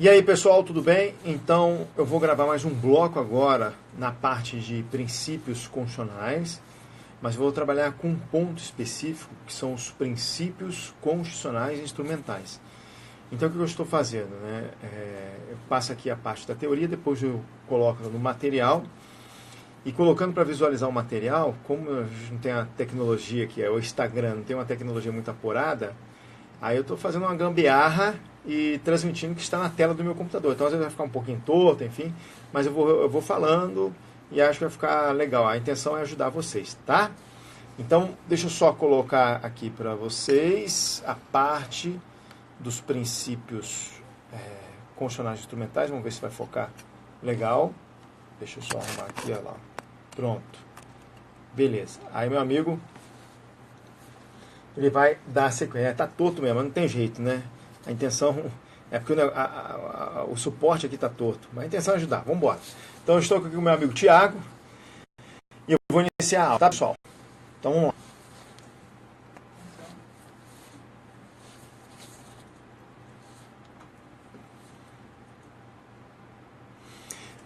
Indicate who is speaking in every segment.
Speaker 1: E aí pessoal, tudo bem? Então eu vou gravar mais um bloco agora na parte de princípios constitucionais, mas vou trabalhar com um ponto específico que são os princípios constitucionais instrumentais. Então o que eu estou fazendo? Eu passo aqui a parte da teoria, depois eu coloco no material e colocando para visualizar o material, como a gente não tem a tecnologia que é o Instagram, não tem uma tecnologia muito apurada, aí eu estou fazendo uma gambiarra e transmitindo o que está na tela do meu computador. Então às vezes vai ficar um pouquinho torto, enfim, mas eu vou falando e acho que vai ficar legal. A intenção é ajudar vocês, tá? Então deixa eu só colocar aqui para vocês a parte dos princípios constitucionais instrumentais. Vamos ver se vai focar legal. Deixa eu só arrumar aqui, olha lá. Pronto. Beleza. Aí meu amigo, ele vai dar a sequência. Tá torto mesmo, não tem jeito, né? A intenção é porque o suporte aqui está torto, mas a intenção é ajudar. Vamos embora. Então eu estou aqui com o meu amigo Tiago e eu vou iniciar a aula, tá pessoal? Então vamos lá.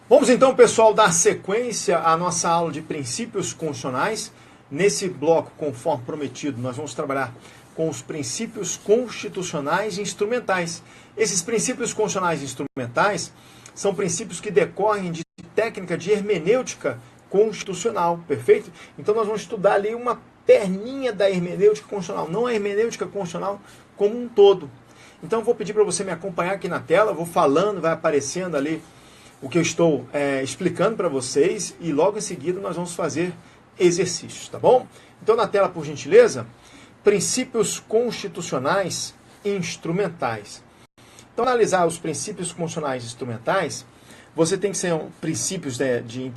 Speaker 1: Vamos então, pessoal, dar sequência à nossa aula de princípios constitucionais. Nesse bloco, conforme prometido, nós vamos trabalhar com os princípios constitucionais instrumentais. Esses princípios constitucionais instrumentais são princípios que decorrem de técnica de hermenêutica constitucional, perfeito? Então nós vamos estudar ali uma perninha da hermenêutica constitucional, não a hermenêutica constitucional como um todo. Então eu vou pedir para você me acompanhar aqui na tela, eu vou falando, vai aparecendo ali o que eu estou explicando para vocês e logo em seguida nós vamos fazer exercícios, tá bom? Então na tela, por gentileza, princípios constitucionais instrumentais. Então, analisar os princípios constitucionais instrumentais, você tem que ser princípios de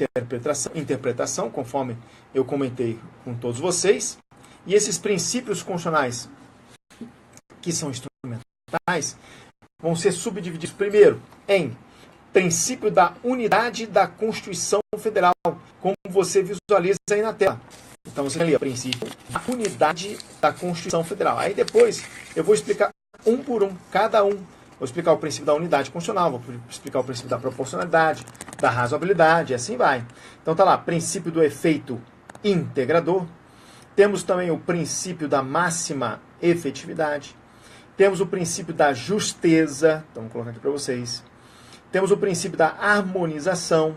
Speaker 1: interpretação, conforme eu comentei com todos vocês. E esses princípios constitucionais que são instrumentais vão ser subdivididos primeiro em princípio da unidade da Constituição Federal, como você visualiza aí na tela. Então você tem ali o princípio da unidade da Constituição Federal. Aí depois eu vou explicar um por um, cada um. Vou explicar o princípio da unidade constitucional, vou explicar o princípio da proporcionalidade, da razoabilidade, e assim vai. Então tá lá, princípio do efeito integrador. Temos também o princípio da máxima efetividade. Temos o princípio da justeza. Então vou colocar aqui para vocês. Temos o princípio da harmonização.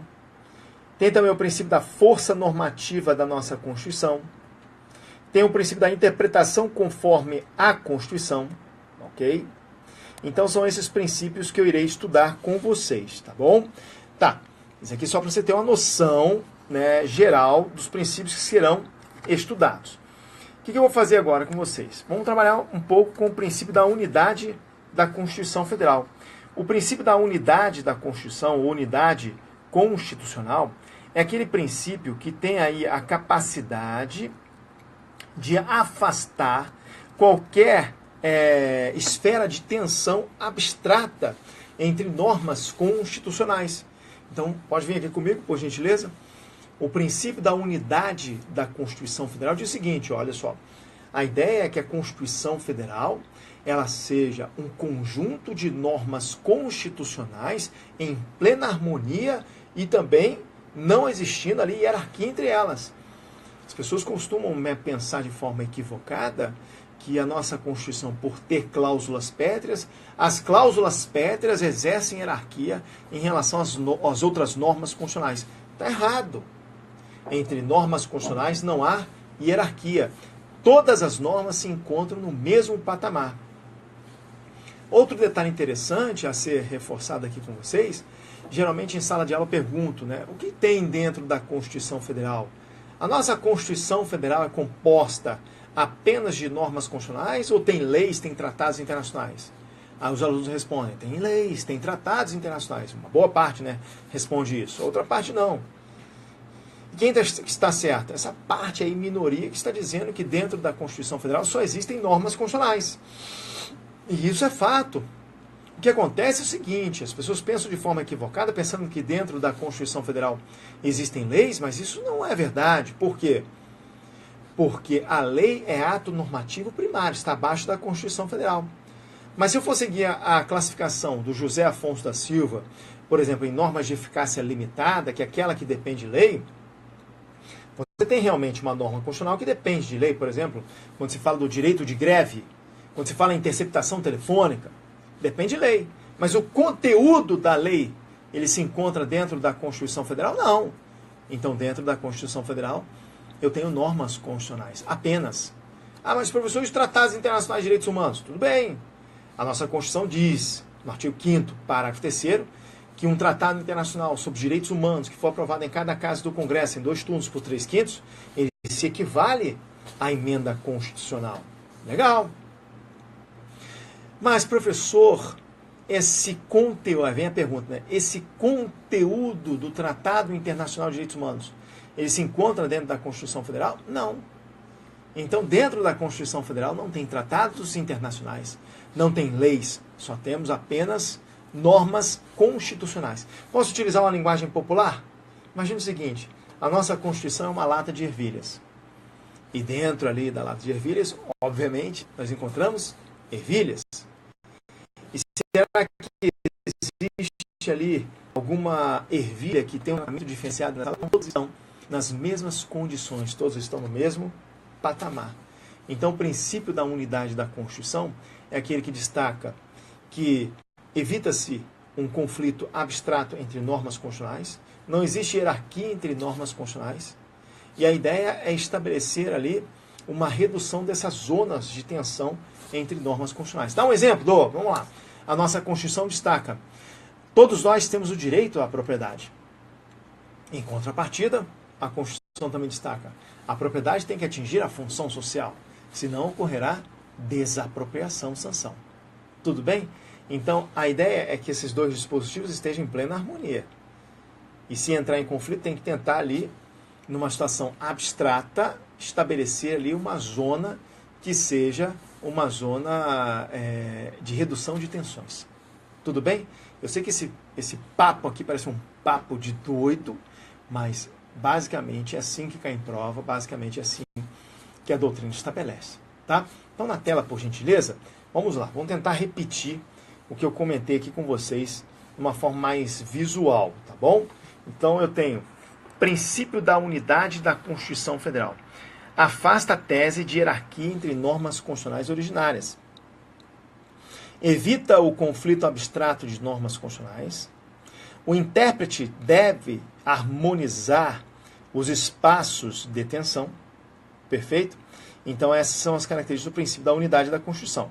Speaker 1: Tem também o princípio da força normativa da nossa Constituição. Tem o princípio da interpretação conforme a Constituição. Ok? Então são esses princípios que eu irei estudar com vocês, tá bom? Tá, isso aqui só para você ter uma noção, né, geral dos princípios que serão estudados. O que eu vou fazer agora com vocês? Vamos trabalhar um pouco com o princípio da unidade da Constituição Federal. O princípio da unidade da Constituição, ou unidade constitucional, é aquele princípio que tem aí a capacidade de afastar qualquer esfera de tensão abstrata entre normas constitucionais. Então, pode vir aqui comigo, por gentileza. O princípio da unidade da Constituição Federal diz o seguinte, olha só. A ideia é que a Constituição Federal ela seja um conjunto de normas constitucionais em plena harmonia e também não existindo ali hierarquia entre elas. As pessoas costumam pensar de forma equivocada que a nossa Constituição, por ter cláusulas pétreas, as cláusulas pétreas exercem hierarquia em relação às outras normas constitucionais. Está errado. Entre normas constitucionais não há hierarquia. Todas as normas se encontram no mesmo patamar. Outro detalhe interessante a ser reforçado aqui com vocês, geralmente em sala de aula eu pergunto, né, o que tem dentro da Constituição Federal? A nossa Constituição Federal é composta apenas de normas constitucionais ou tem leis, tem tratados internacionais? Aí os alunos respondem, tem leis, tem tratados internacionais. Uma boa parte, né, responde isso. Outra parte não. E quem está certo? Essa parte aí, minoria, que está dizendo que dentro da Constituição Federal só existem normas constitucionais. E isso é fato. O que acontece é o seguinte, as pessoas pensam de forma equivocada, pensando que dentro da Constituição Federal existem leis, mas isso não é verdade. Por quê? Porque a lei é ato normativo primário, está abaixo da Constituição Federal. Mas se eu for seguir a classificação do José Afonso da Silva, por exemplo, em normas de eficácia limitada, que é aquela que depende de lei, você tem realmente uma norma constitucional que depende de lei, por exemplo, quando se fala do direito de greve, quando se fala em interceptação telefônica, depende de lei. Mas o conteúdo da lei, ele se encontra dentro da Constituição Federal? Não. Então, dentro da Constituição Federal, eu tenho normas constitucionais, apenas. Ah, mas professor, os tratados internacionais de direitos humanos? Tudo bem. A nossa Constituição diz, no artigo 5º, parágrafo 3º, que um tratado internacional sobre direitos humanos, que for aprovado em cada casa do Congresso, em 2 turnos por 3/5, ele se equivale à emenda constitucional. Legal. Mas, professor, esse conteúdo, vem a pergunta, né? Esse conteúdo do Tratado Internacional de Direitos Humanos, ele se encontra dentro da Constituição Federal? Não. Então, dentro da Constituição Federal não tem tratados internacionais, não tem leis, só temos apenas normas constitucionais. Posso utilizar uma linguagem popular? Imagina o seguinte, a nossa Constituição é uma lata de ervilhas. E dentro ali da lata de ervilhas, obviamente, nós encontramos ervilhas. E será que existe ali alguma ervilha que tem um tratamento diferenciado? Todos estão nas mesmas condições, todos estão no mesmo patamar. Então, o princípio da unidade da Constituição é aquele que destaca que evita-se um conflito abstrato entre normas constitucionais, não existe hierarquia entre normas constitucionais, e a ideia é estabelecer ali uma redução dessas zonas de tensão entre normas constitucionais. Dá um exemplo, vamos lá. A nossa Constituição destaca: todos nós temos o direito à propriedade. Em contrapartida, a Constituição também destaca: a propriedade tem que atingir a função social, senão ocorrerá desapropriação, sanção. Tudo bem? Então, a ideia é que esses dois dispositivos estejam em plena harmonia. E se entrar em conflito, tem que tentar ali, numa situação abstrata, estabelecer ali uma zona que seja uma zona de redução de tensões. Tudo bem? Eu sei que esse papo aqui parece um papo de doido, mas basicamente é assim que cai em prova, basicamente é assim que a doutrina estabelece. Tá? Então, na tela, por gentileza, vamos lá, vamos tentar repetir o que eu comentei aqui com vocês de uma forma mais visual, tá bom? Então, eu tenho princípio da unidade da Constituição Federal. Afasta a tese de hierarquia entre normas constitucionais originárias. Evita o conflito abstrato de normas constitucionais. O intérprete deve harmonizar os espaços de tensão. Perfeito? Então, essas são as características do princípio da unidade da Constituição.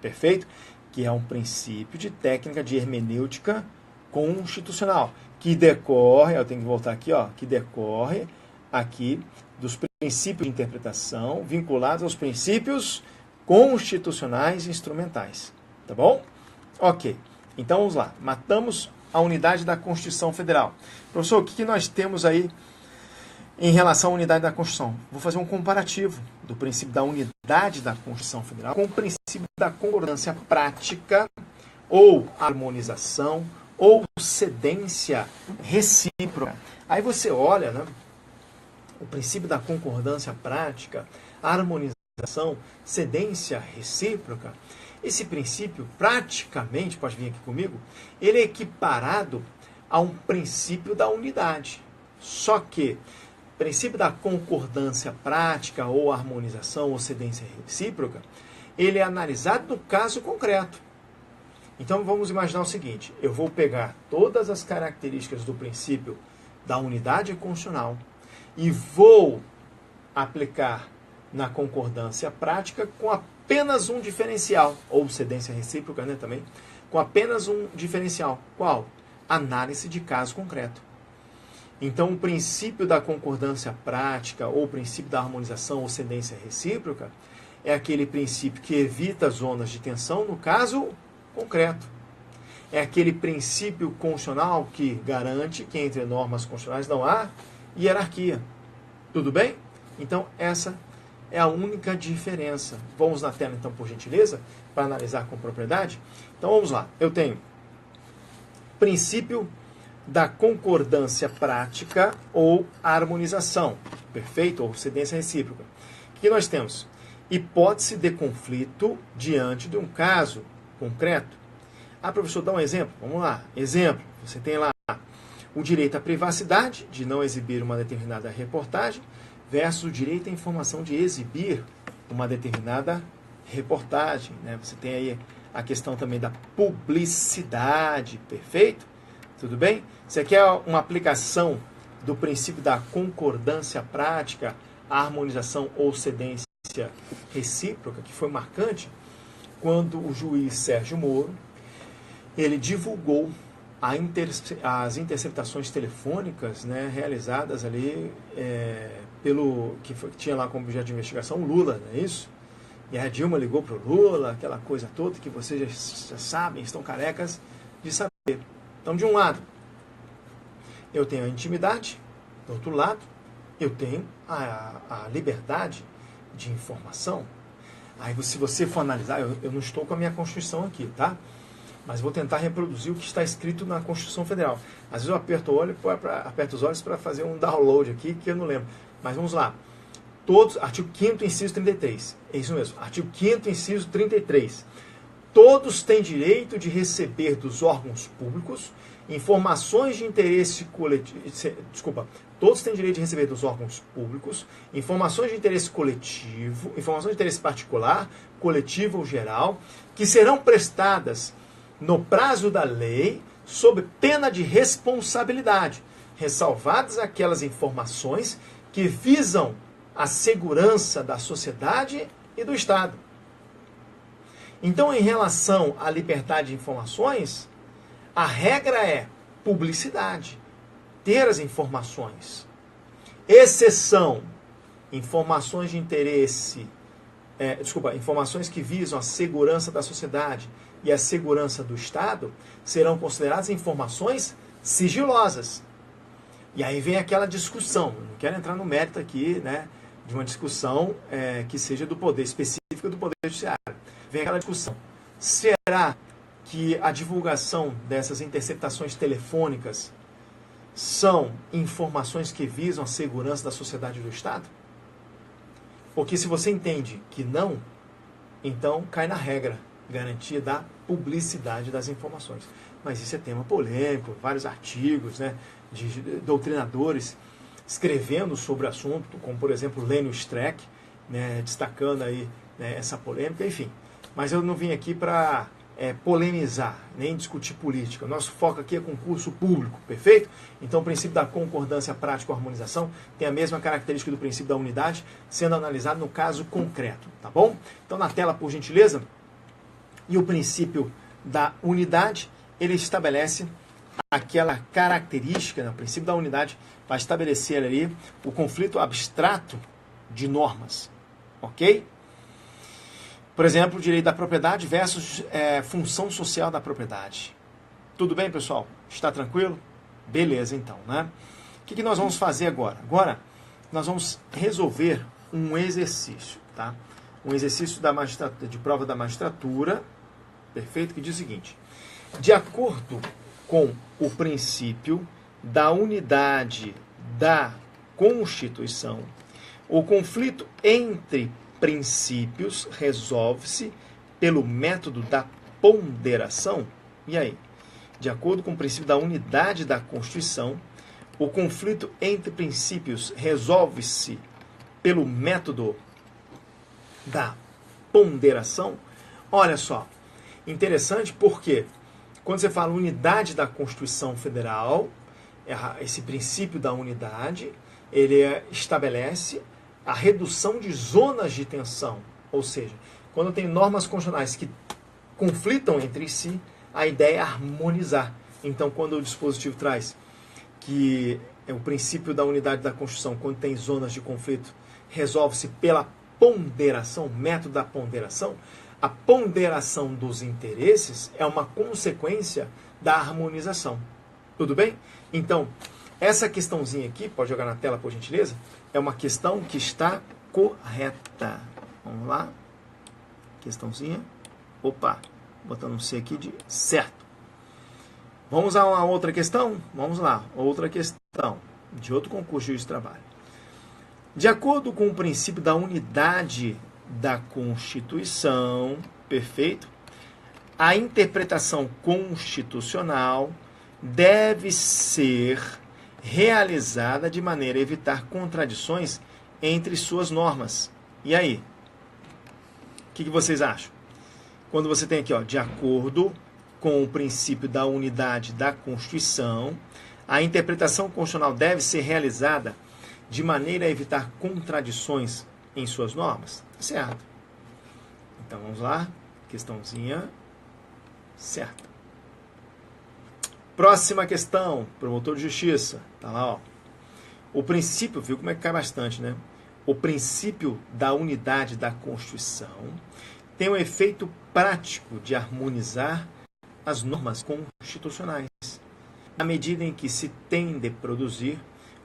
Speaker 1: Perfeito? Que é um princípio de técnica de hermenêutica constitucional, que decorre, eu tenho que voltar aqui, que decorre aqui dos princípios de interpretação vinculados aos princípios constitucionais e instrumentais. Tá bom? Ok. Então, vamos lá. Matamos a unidade da Constituição Federal. Professor, o que nós temos aí em relação à unidade da Constituição? Vou fazer um comparativo do princípio da unidade da Constituição Federal com o princípio da concordância prática ou harmonização ou cedência recíproca. Aí você olha, né, o princípio da concordância prática, harmonização, cedência recíproca. Esse princípio, praticamente, pode vir aqui comigo, ele é equiparado a um princípio da unidade. Só que o princípio da concordância prática ou harmonização ou cedência recíproca, ele é analisado no caso concreto. Então vamos imaginar o seguinte, eu vou pegar todas as características do princípio da unidade constitucional e vou aplicar na concordância prática com apenas um diferencial, ou cedência recíproca, né, também, com apenas um diferencial. Qual? Análise de caso concreto. Então, o princípio da concordância prática, ou o princípio da harmonização ou cedência recíproca, é aquele princípio que evita zonas de tensão no caso concreto. É aquele princípio constitucional que garante que entre normas constitucionais não há hierarquia. Tudo bem? Então, essa é a única diferença. Vamos na tela, então, por gentileza, para analisar com propriedade. Então, vamos lá. Eu tenho princípio da concordância prática ou harmonização. Perfeito? Ou cedência recíproca. O que nós temos? Hipótese de conflito diante de um caso concreto? Ah, professor, dá um exemplo. Vamos lá. Exemplo. Você tem lá o direito à privacidade, de não exibir uma determinada reportagem, versus o direito à informação de exibir uma determinada reportagem, né? Você tem aí a questão também da publicidade, perfeito? Tudo bem? Você quer uma aplicação do princípio da concordância prática, a harmonização ou cedência recíproca, que foi marcante quando o juiz Sérgio Moro ele divulgou as interceptações telefônicas, né, realizadas ali que tinha lá como objeto de investigação o Lula, não é isso? E a Dilma ligou para o Lula, aquela coisa toda que vocês já sabem, estão carecas de saber. Então, de um lado, eu tenho a intimidade, do outro lado, eu tenho a liberdade de informação. Aí, se você for analisar, eu não estou com a minha Constituição aqui, tá? Mas vou tentar reproduzir o que está escrito na Constituição Federal. Às vezes eu aperto os olhos para fazer um download aqui, que eu não lembro. Mas vamos lá. Artigo 5º, inciso 33. É isso mesmo. Artigo 5º, inciso 33. Todos têm direito de receber dos órgãos públicos informações de interesse coletivo. Todos têm direito de receber dos órgãos públicos informações de interesse coletivo, informações de interesse particular, coletivo ou geral, que serão prestadas no prazo da lei, sob pena de responsabilidade, ressalvadas aquelas informações que visam a segurança da sociedade e do Estado. Então, em relação à liberdade de informações, a regra é publicidade, ter as informações. Exceção, informações de interesse, informações que visam a segurança da sociedade e a segurança do Estado, serão consideradas informações sigilosas. E aí vem aquela discussão, não quero entrar no mérito aqui, né, de uma discussão que seja do poder específico do poder judiciário. Vem aquela discussão, será que a divulgação dessas interceptações telefônicas são informações que visam a segurança da sociedade e do Estado? Porque se você entende que não, então cai na regra, garantia da publicidade das informações. Mas isso é tema polêmico, vários artigos, né, de doutrinadores escrevendo sobre o assunto, como por exemplo Lênio Streck, né, destacando aí, né, essa polêmica, enfim. Mas eu não vim aqui para polemizar, nem discutir política. O nosso foco aqui é concurso público, perfeito? Então o princípio da concordância prática ou harmonização tem a mesma característica do princípio da unidade, sendo analisado no caso concreto, tá bom? Então na tela, por gentileza, e o princípio da unidade, ele estabelece aquela característica, né, o princípio da unidade vai estabelecer ali o conflito abstrato de normas, ok? Por exemplo, o direito da propriedade versus função social da propriedade. Tudo bem, pessoal? Está tranquilo? Beleza, então, né? O que nós vamos fazer agora? Agora, nós vamos resolver um exercício, tá? Um exercício de prova da magistratura, perfeito? Que diz o seguinte: de acordo com o princípio da unidade da Constituição, o conflito entre princípios resolve-se pelo método da ponderação. E aí? De acordo com o princípio da unidade da Constituição, o conflito entre princípios resolve-se pelo método da ponderação. Olha só, interessante porque quando você fala unidade da Constituição Federal, esse princípio da unidade, ele estabelece a redução de zonas de tensão. Ou seja, quando tem normas constitucionais que conflitam entre si, a ideia é harmonizar. Então, quando o dispositivo traz que o princípio da unidade da Constituição, quando tem zonas de conflito, resolve-se pela ponderação, método da ponderação, a ponderação dos interesses é uma consequência da harmonização. Tudo bem? Então, essa questãozinha aqui, pode jogar na tela, por gentileza, é uma questão que está correta. Vamos lá. Questãozinha. Opa, botando um C aqui de certo. Vamos a uma outra questão? Vamos lá. Outra questão de outro concurso de trabalho. De acordo com o princípio da unidade da Constituição, perfeito, a interpretação constitucional deve ser realizada de maneira a evitar contradições entre suas normas. E aí? O que vocês acham? Quando você tem aqui, ó, de acordo com o princípio da unidade da Constituição, a interpretação constitucional deve ser realizada de maneira a evitar contradições em suas normas? Certo. Então vamos lá, questãozinha certa. Próxima questão, promotor de justiça. Tá lá, ó. O princípio, viu como é que cai bastante, né? O princípio da unidade da Constituição tem o efeito prático de harmonizar as normas constitucionais, na medida em que se tende a produzir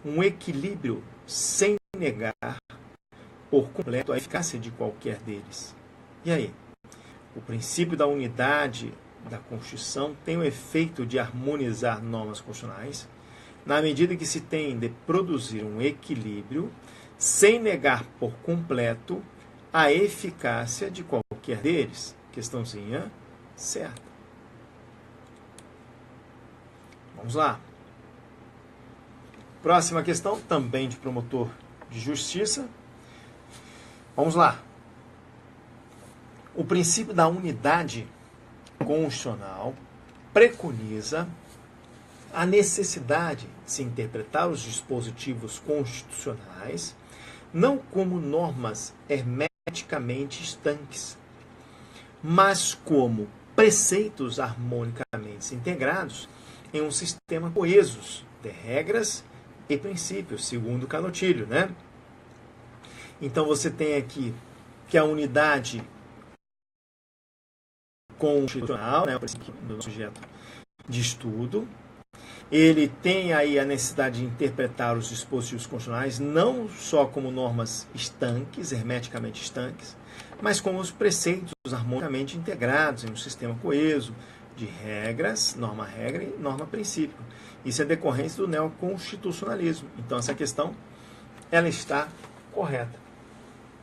Speaker 1: um equilíbrio sem negar por completo a eficácia de qualquer deles. E aí? O princípio da unidade da Constituição tem o efeito de harmonizar normas constitucionais, na medida que se tem de produzir um equilíbrio sem negar por completo a eficácia de qualquer deles. Questãozinha certa. Vamos lá. Próxima questão, também de promotor de justiça. Vamos lá. O princípio da unidade constitucional preconiza a necessidade de se interpretar os dispositivos constitucionais não como normas hermeticamente estanques, mas como preceitos harmonicamente integrados em um sistema coeso de regras e princípios, segundo Canotilho, né? Então você tem aqui que a unidade constitucional, né, o princípio do sujeito de estudo, ele tem aí a necessidade de interpretar os dispositivos constitucionais não só como normas estanques, hermeticamente estanques, mas como os preceitos harmonicamente integrados em um sistema coeso de regras, norma-regra e norma-princípio. Isso é decorrência do neoconstitucionalismo. Então, essa questão, ela está correta.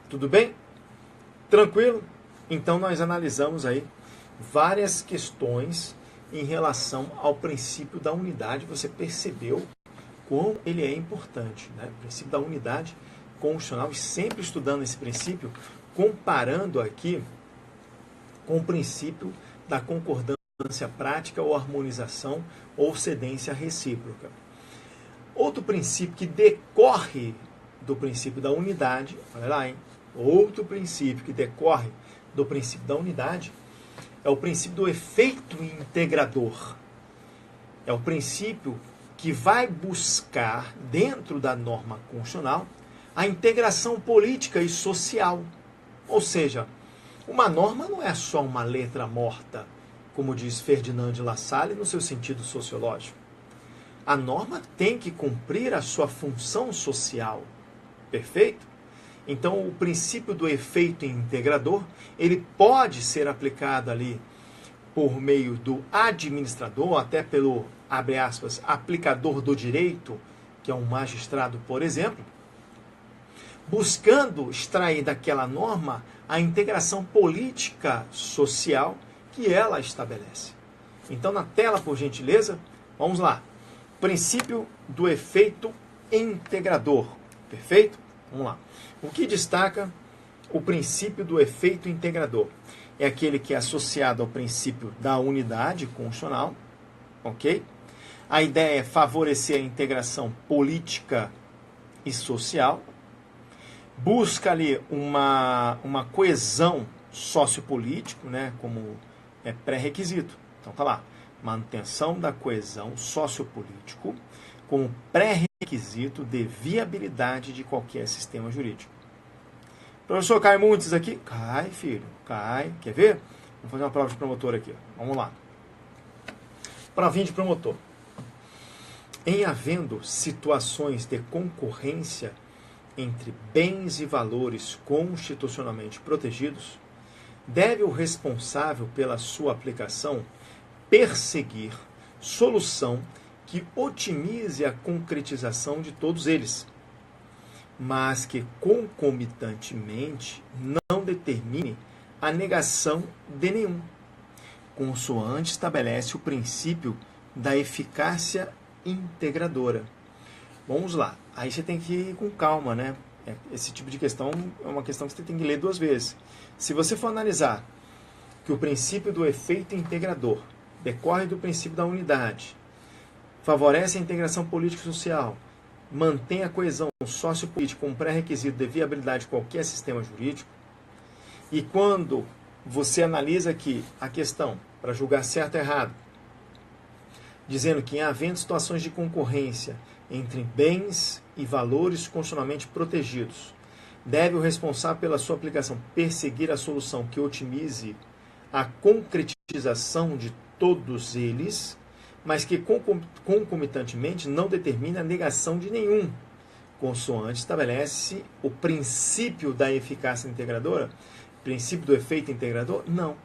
Speaker 1: Tudo bem? Tranquilo? Então, nós analisamos aí várias questões em relação ao princípio da unidade. Você percebeu como ele é importante, né? O princípio da unidade constitucional, e sempre estudando esse princípio, comparando aqui com o princípio da concordância prática ou harmonização ou cedência recíproca. Outro princípio que decorre do princípio da unidade, olha lá, hein? Outro princípio que decorre do princípio da unidade é o princípio do efeito integrador. É o princípio que vai buscar, dentro da norma constitucional, a integração política e social. Ou seja, uma norma não é só uma letra morta, como diz Ferdinand de La Salle no seu sentido sociológico. A norma tem que cumprir a sua função social. Perfeito? Então, o princípio do efeito integrador, ele pode ser aplicado ali por meio do administrador, até pelo, abre aspas, aplicador do direito, que é um magistrado, por exemplo, buscando extrair daquela norma a integração política social que ela estabelece. Então, na tela, por gentileza, vamos lá. Princípio do efeito integrador. Perfeito? Vamos lá. O que destaca o princípio do efeito integrador? É aquele que é associado ao princípio da unidade constitucional, ok? A ideia é favorecer a integração política e social, busca ali uma coesão sociopolítica, né, como é pré-requisito. Então tá lá, manutenção da coesão sociopolítico como pré-requisito de viabilidade de qualquer sistema jurídico. Professor, cai muitos aqui? Cai, filho, cai. Quer ver? Vamos fazer uma prova de promotor aqui. Vamos lá. Provinha de promotor. Em havendo situações de concorrência entre bens e valores constitucionalmente protegidos, deve o responsável pela sua aplicação perseguir solução que otimize a concretização de todos eles, mas que concomitantemente não determine a negação de nenhum, consoante estabelece o princípio da eficácia integradora. Vamos lá. Aí você tem que ir com calma, né? Esse tipo de questão é uma questão que você tem que ler 2 vezes. Se você for analisar que o princípio do efeito integrador decorre do princípio da unidade, favorece a integração política e social, mantém a coesão sociopolítica como pré-requisito de viabilidade de qualquer sistema jurídico, e quando você analisa aqui a questão, para julgar certo ou errado, dizendo que em havendo situações de concorrência entre bens e valores constitucionalmente protegidos, deve o responsável pela sua aplicação perseguir a solução que otimize a concretização de todos eles, mas que concomitantemente não determina a negação de nenhum, consoante estabelece o princípio da eficácia integradora, princípio do efeito integrador? Não.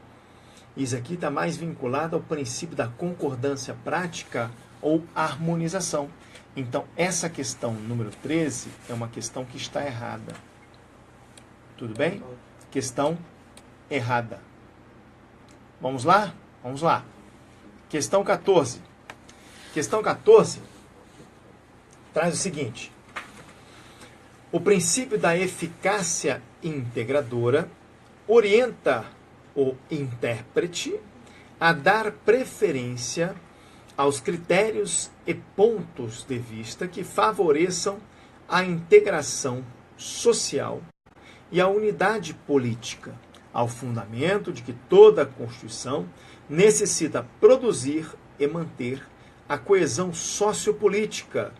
Speaker 1: Isso aqui está mais vinculado ao princípio da concordância prática ou harmonização. Então, essa questão número 13 é uma questão que está errada. Tudo bem? Questão errada. Vamos lá? Vamos lá. Questão 14. Questão 14 traz o seguinte: o princípio da eficácia integradora orienta o intérprete a dar preferência aos critérios e pontos de vista que favoreçam a integração social e a unidade política, ao fundamento de que toda a Constituição necessita produzir e manter a coesão sociopolítica,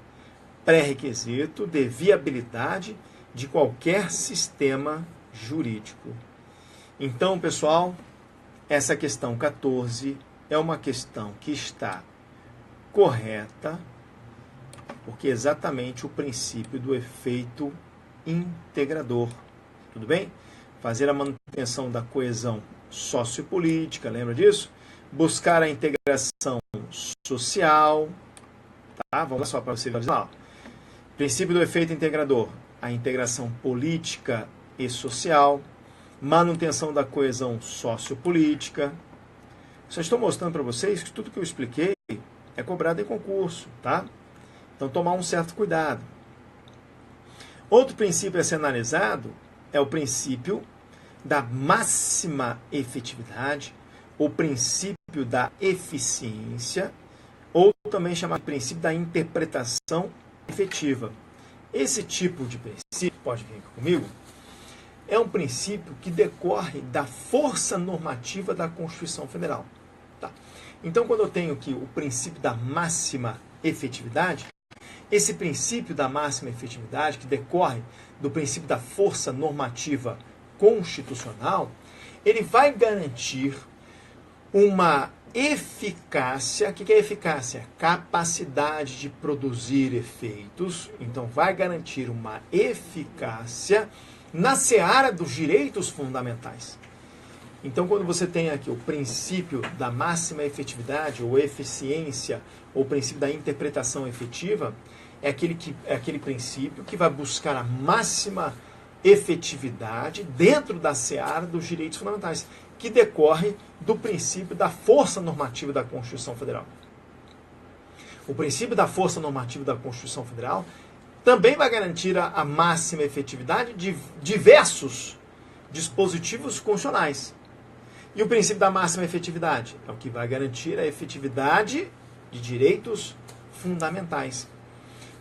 Speaker 1: pré-requisito de viabilidade de qualquer sistema jurídico. Então, pessoal, essa questão 14 é uma questão que está correta, porque é exatamente o princípio do efeito integrador. Tudo bem? Fazer a manutenção da coesão sociopolítica, lembra disso? Buscar a integração social, tá? Vamos lá só para você visualizar. Princípio do efeito integrador, a integração política e social, manutenção da coesão sociopolítica. Só estou mostrando para vocês que tudo que eu expliquei é cobrado em concurso, tá? Então, tomar um certo cuidado. Outro princípio a ser analisado é o princípio da máxima efetividade, o princípio da eficiência, ou também chamado de princípio da interpretação efetiva. Esse tipo de princípio, pode vir aqui comigo, é um princípio que decorre da força normativa da Constituição Federal. Tá? Então, quando eu tenho aqui o princípio da máxima efetividade, esse princípio da máxima efetividade, que decorre do princípio da força normativa constitucional, ele vai garantir uma eficácia. O que é eficácia? Capacidade de produzir efeitos. Então, vai garantir uma eficácia na seara dos direitos fundamentais. Então, quando você tem aqui o princípio da máxima efetividade, ou eficiência, ou o princípio da interpretação efetiva, é aquele princípio que vai buscar a máxima efetividade dentro da seara dos direitos fundamentais, que decorre do princípio da força normativa da Constituição Federal. O princípio da força normativa da Constituição Federal também vai garantir a máxima efetividade de diversos dispositivos constitucionais. E o princípio da máxima efetividade é o que vai garantir a efetividade de direitos fundamentais.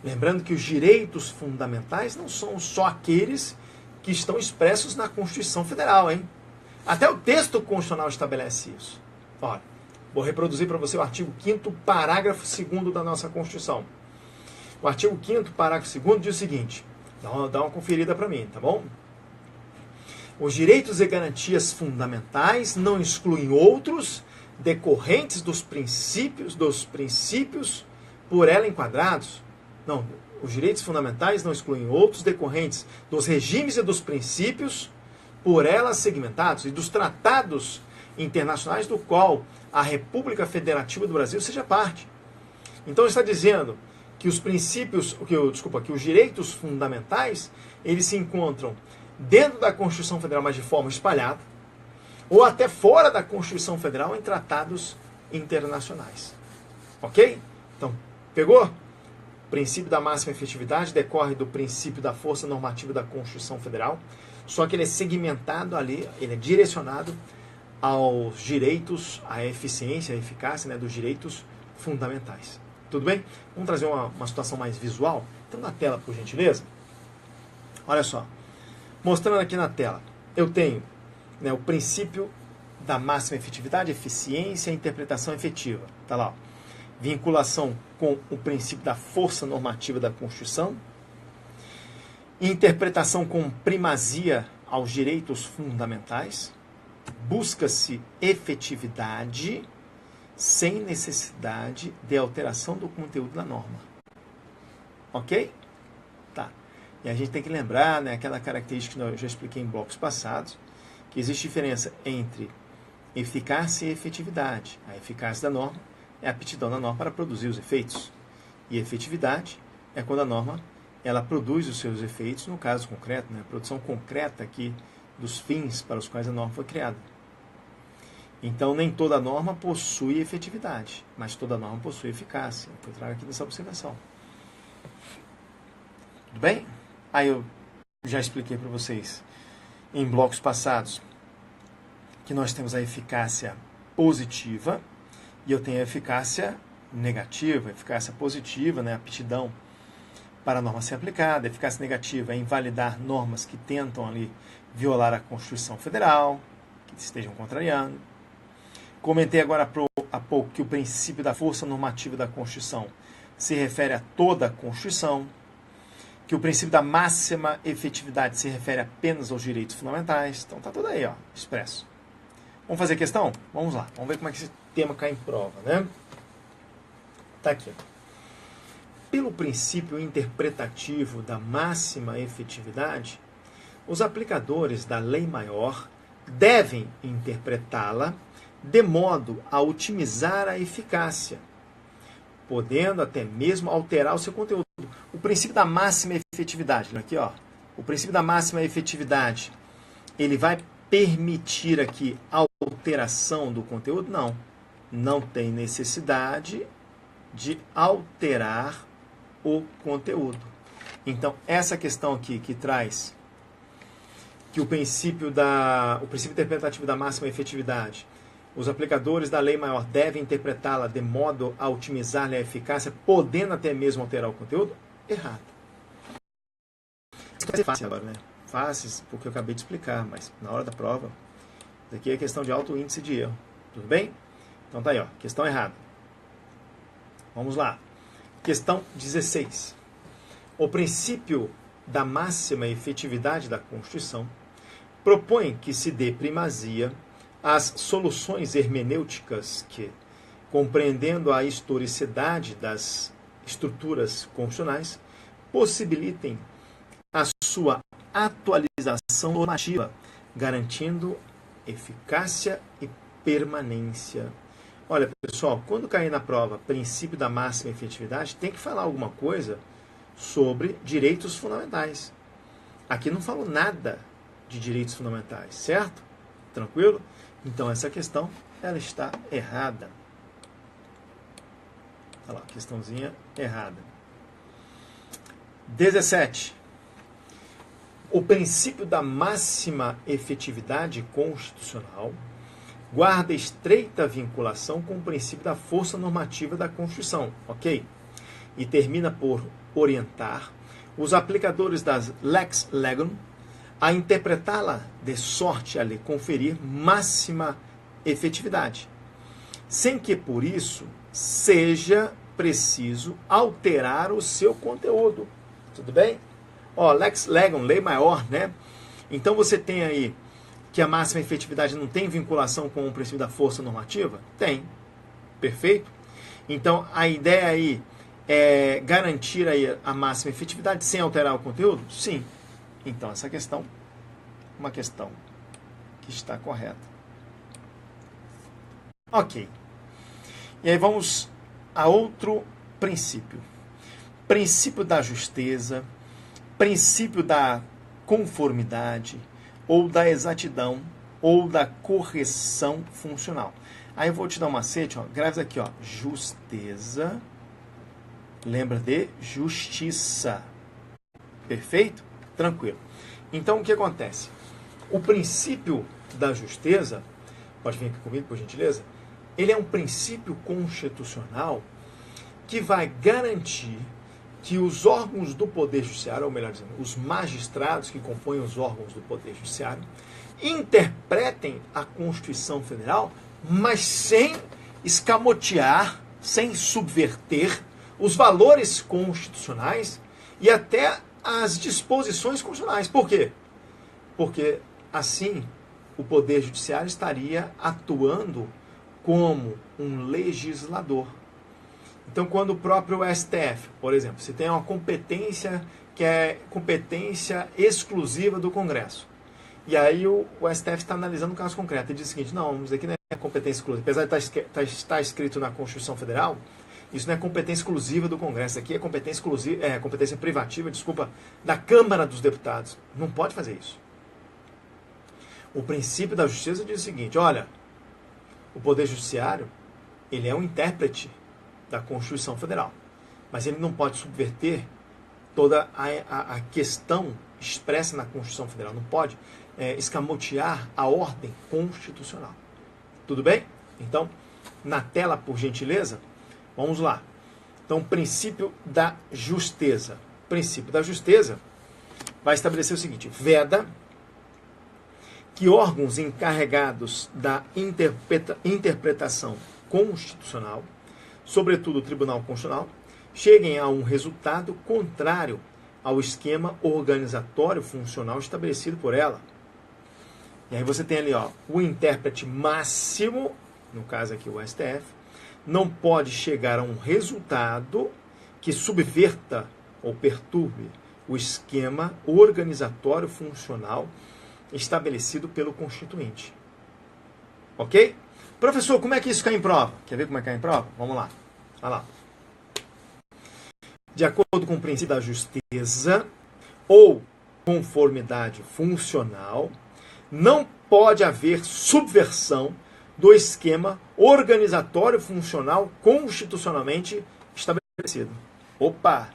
Speaker 1: Lembrando que os direitos fundamentais não são só aqueles que estão expressos na Constituição Federal, hein? Até o texto constitucional estabelece isso. Olha, vou reproduzir para você o artigo 5º, parágrafo 2º da nossa Constituição. O artigo 5º, parágrafo 2º diz o seguinte, dá uma conferida para mim, tá bom? Os direitos e garantias fundamentais não excluem outros decorrentes dos princípios por ela enquadrados. Não, os direitos fundamentais não excluem outros decorrentes dos regimes e dos princípios por ela segmentados e dos tratados internacionais do qual a República Federativa do Brasil seja parte. Então está dizendo que os princípios, que os direitos fundamentais, eles se encontram dentro da Constituição Federal, mas de forma espalhada. ou até fora da Constituição Federal em tratados internacionais. Ok? Então, pegou? O princípio da máxima efetividade decorre do princípio da força normativa da Constituição Federal, só que ele é segmentado ali, ele é direcionado aos direitos, à eficiência, à eficácia, né, dos direitos fundamentais. Tudo bem? Vamos trazer uma situação mais visual? Então, na tela, por gentileza. Olha só. Mostrando aqui na tela, eu tenho, né, o princípio da máxima efetividade, eficiência e interpretação efetiva. Está lá, ó. Vinculação com o princípio da força normativa da Constituição, interpretação com primazia aos direitos fundamentais, busca-se efetividade sem necessidade de alteração do conteúdo da norma. Ok? Tá. E a gente tem que lembrar, né, aquela característica que eu já expliquei em blocos passados, que existe diferença entre eficácia e efetividade. A eficácia da norma é a aptidão da norma para produzir os efeitos. E efetividade é quando a norma ela produz os seus efeitos, no caso concreto, né, a produção concreta aqui dos fins para os quais a norma foi criada. Então, nem toda norma possui efetividade, mas toda norma possui eficácia. É o que eu trago aqui nessa observação. Tudo bem? Aí eu já expliquei para vocês em blocos passados que nós temos a eficácia positiva e eu tenho a eficácia negativa. A eficácia positiva, né, a aptidão para a norma ser aplicada. A eficácia negativa é invalidar normas que tentam ali violar a Constituição Federal, que estejam contrariando. Comentei agora há pouco que o princípio da força normativa da Constituição se refere a toda a Constituição, que o princípio da máxima efetividade se refere apenas aos direitos fundamentais. Então está tudo aí, ó, expresso. Vamos fazer questão? Vamos lá. Vamos ver como é que esse tema cai em prova, né? Está aqui. Pelo princípio interpretativo da máxima efetividade, os aplicadores da lei maior devem interpretá-la de modo a otimizar a eficácia, podendo até mesmo alterar o seu conteúdo. O princípio da máxima efetividade, aqui, ó, o princípio da máxima efetividade, ele vai permitir aqui a alteração do conteúdo? Não. Não tem necessidade de alterar o conteúdo. Então, essa questão aqui que traz que o princípio interpretativo da máxima efetividade, os aplicadores da lei maior devem interpretá-la de modo a otimizar-lhe a eficácia, podendo até mesmo alterar o conteúdo? Errado. Isso vai ser fácil agora, né? Fácil, porque eu acabei de explicar, mas na hora da prova, isso aqui é questão de alto índice de erro. Tudo bem? Então tá aí, ó, questão errada. Vamos lá. Questão 16. O princípio da máxima efetividade da Constituição propõe que se dê primazia às soluções hermenêuticas que, compreendendo a historicidade das estruturas constitucionais, possibilitem a sua atualização normativa, garantindo eficácia e permanência. Olha, pessoal, quando cair na prova princípio da máxima efetividade, tem que falar alguma coisa sobre direitos fundamentais. Aqui não falo nada de direitos fundamentais, certo? Tranquilo? Então, essa questão, ela está errada. Olha lá, questãozinha errada. 17. O princípio da máxima efetividade constitucional guarda estreita vinculação com o princípio da força normativa da Constituição, ok? E termina por orientar os aplicadores das lex legum a interpretá-la de sorte a lhe conferir máxima efetividade, sem que por isso seja preciso alterar o seu conteúdo. Tudo bem? Ó, lex legum, lei maior, né? Então você tem aí que a máxima efetividade não tem vinculação com o princípio da força normativa? Tem. Perfeito? Então a ideia aí é garantir aí a máxima efetividade sem alterar o conteúdo? Sim. Então, essa questão é uma questão que está correta. Ok. E aí vamos a outro princípio. Princípio da justeza, princípio da conformidade ou da exatidão ou da correção funcional. Aí eu vou te dar um macete, ó, grave isso aqui, ó, justeza, lembra de justiça. Perfeito? Tranquilo. Então, o que acontece? O princípio da justeza, pode vir aqui comigo, por gentileza, ele é um princípio constitucional que vai garantir que os órgãos do Poder Judiciário, ou melhor dizendo, os magistrados que compõem os órgãos do Poder Judiciário, interpretem a Constituição Federal, mas sem escamotear, sem subverter os valores constitucionais e até as disposições constitucionais. Por quê? Porque, assim, o Poder Judiciário estaria atuando como um legislador. Então, quando o próprio STF, por exemplo, se tem uma competência que é competência exclusiva do Congresso, e aí o STF está analisando um caso concreto e diz o seguinte: não, isso aqui não é competência exclusiva. Apesar de estar escrito na Constituição Federal, isso não é competência exclusiva do Congresso, aqui é competência exclusiva, competência privativa, da Câmara dos Deputados. Não pode fazer isso. O princípio da justiça diz o seguinte: olha, o Poder Judiciário, ele é um intérprete da Constituição Federal, mas ele não pode subverter toda a questão expressa na Constituição Federal, não pode escamotear a ordem constitucional. Tudo bem? Então, na tela, por gentileza, vamos lá. Então, princípio da justeza. O princípio da justeza vai estabelecer o seguinte: veda que órgãos encarregados da interpretação constitucional, sobretudo o Tribunal Constitucional, cheguem a um resultado contrário ao esquema organizatório funcional estabelecido por ela. E aí você tem ali, ó, o intérprete máximo, no caso aqui o STF, não pode chegar a um resultado que subverta ou perturbe o esquema organizatório funcional estabelecido pelo Constituinte. Ok? Professor, como é que isso cai em prova? Quer ver como é que cai em prova? Vamos lá. Olha lá. De acordo com o princípio da justeza ou conformidade funcional, não pode haver subversão do esquema organizatório funcional constitucionalmente estabelecido. Opa!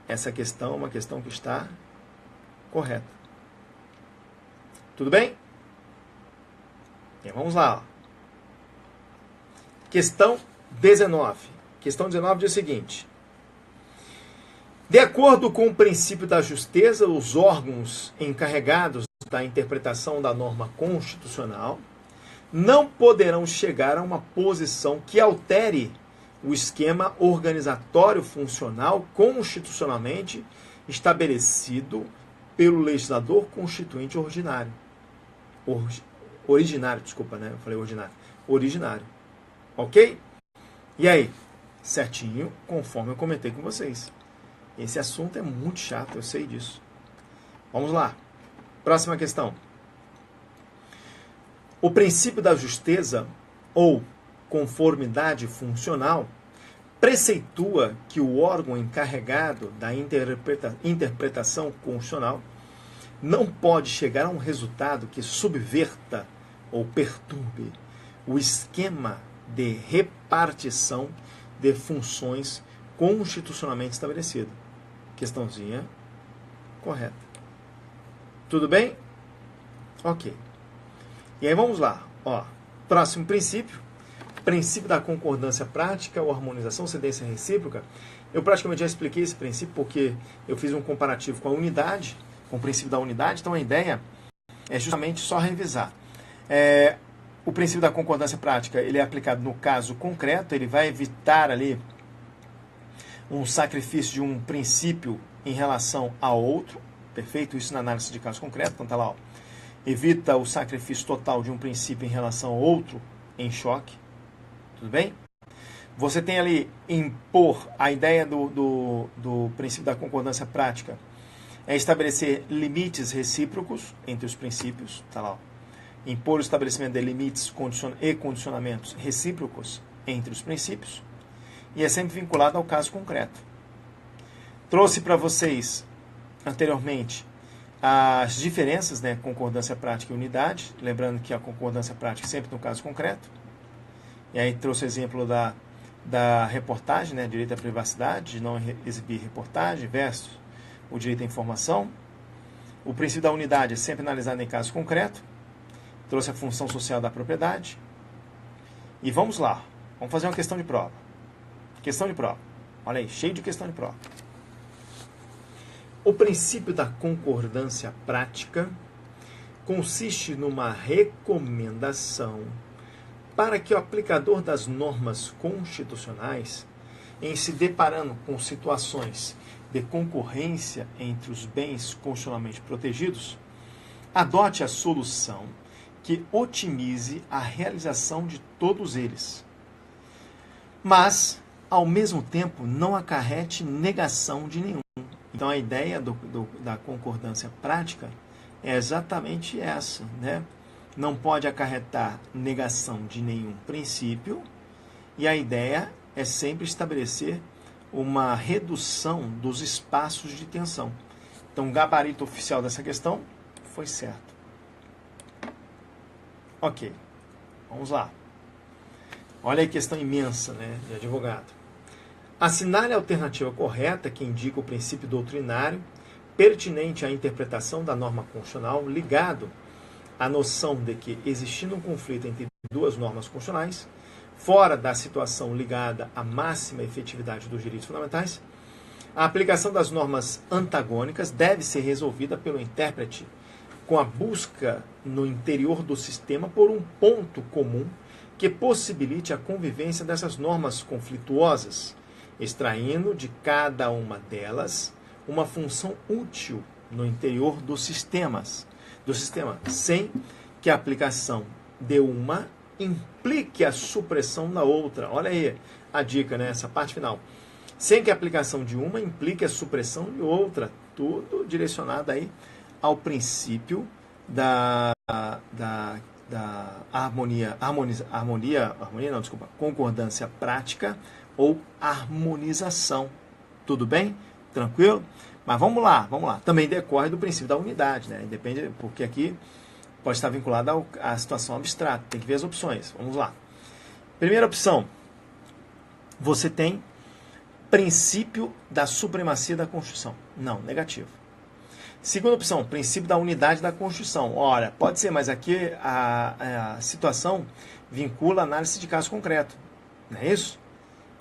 Speaker 1: Essa questão é uma questão que está correta. Tudo bem? Então, vamos lá. Ó. Questão 19. Questão 19 diz o seguinte: de acordo com o princípio da justeza, os órgãos encarregados da interpretação da norma constitucional não poderão chegar a uma posição que altere o esquema organizatório funcional constitucionalmente estabelecido pelo legislador constituinte ordinário. Originário, desculpa, né? Eu falei ordinário. Originário. Ok? E aí? Certinho, conforme eu comentei com vocês. Esse assunto é muito chato, eu sei disso. Vamos lá. Próxima questão. O princípio da justeza ou conformidade funcional preceitua que o órgão encarregado da interpretação constitucional não pode chegar a um resultado que subverta ou perturbe o esquema de repartição de funções constitucionalmente estabelecido. Questãozinha correta. Tudo bem? Ok. E aí vamos lá. Ó, próximo princípio. Princípio da concordância prática ou harmonização, cedência recíproca. Eu praticamente já expliquei esse princípio porque eu fiz um comparativo com a unidade, com o princípio da unidade. Então a ideia é justamente só revisar. O princípio da concordância prática, ele é aplicado no caso concreto, ele vai evitar ali um sacrifício de um princípio em relação a outro, perfeito? Isso na análise de caso concreto, então tá lá, ó. Evita o sacrifício total de um princípio em relação a outro em choque, tudo bem? Você tem ali impor, a ideia do princípio da concordância prática é estabelecer limites recíprocos entre os princípios, tá lá, ó. Impor o estabelecimento de limites e condicionamentos recíprocos entre os princípios, e é sempre vinculado ao caso concreto. Trouxe para vocês, anteriormente, as diferenças, né, concordância prática e unidade, lembrando que a concordância prática é sempre no caso concreto. E aí trouxe o exemplo da reportagem, né, direito à privacidade, de não exibir reportagem, versus o direito à informação. O princípio da unidade é sempre analisado em caso concreto. Trouxe a função social da propriedade. E vamos lá, vamos fazer uma questão de prova. Questão de prova. Olha aí, cheio de questão de prova. O princípio da concordância prática consiste numa recomendação para que o aplicador das normas constitucionais, em se deparando com situações de concorrência entre os bens constitucionalmente protegidos, adote a solução que otimize a realização de todos eles, mas, ao mesmo tempo, não acarrete negação de nenhum. Então, a ideia da concordância prática é exatamente essa, né? Não pode acarretar negação de nenhum princípio, e a ideia é sempre estabelecer uma redução dos espaços de tensão. Então, o gabarito oficial dessa questão foi certo. Ok, vamos lá. Olha a questão imensa, né, de advogado. Assinale a alternativa correta que indica o princípio doutrinário pertinente à interpretação da norma constitucional ligado à noção de que, existindo um conflito entre duas normas constitucionais, fora da situação ligada à máxima efetividade dos direitos fundamentais, a aplicação das normas antagônicas deve ser resolvida pelo intérprete com a busca no interior do sistema por um ponto comum que possibilite a convivência dessas normas conflituosas, extraindo de cada uma delas uma função útil no interior do sistema, sem que a aplicação de uma implique a supressão da outra. Olha aí a dica, né? Essa parte final. Sem que a aplicação de uma implique a supressão de outra. Tudo direcionado aí ao princípio da concordância prática ou harmonização. Tudo bem? Tranquilo? Mas vamos lá. Também decorre do princípio da unidade, né? Depende, porque aqui pode estar vinculado à situação abstrata. Tem que ver as opções. Vamos lá. Primeira opção. Você tem princípio da supremacia da Constituição. Não, negativo. Segunda opção, princípio da unidade da Constituição. Ora, pode ser, mas aqui a situação vincula a análise de caso concreto. Não é isso?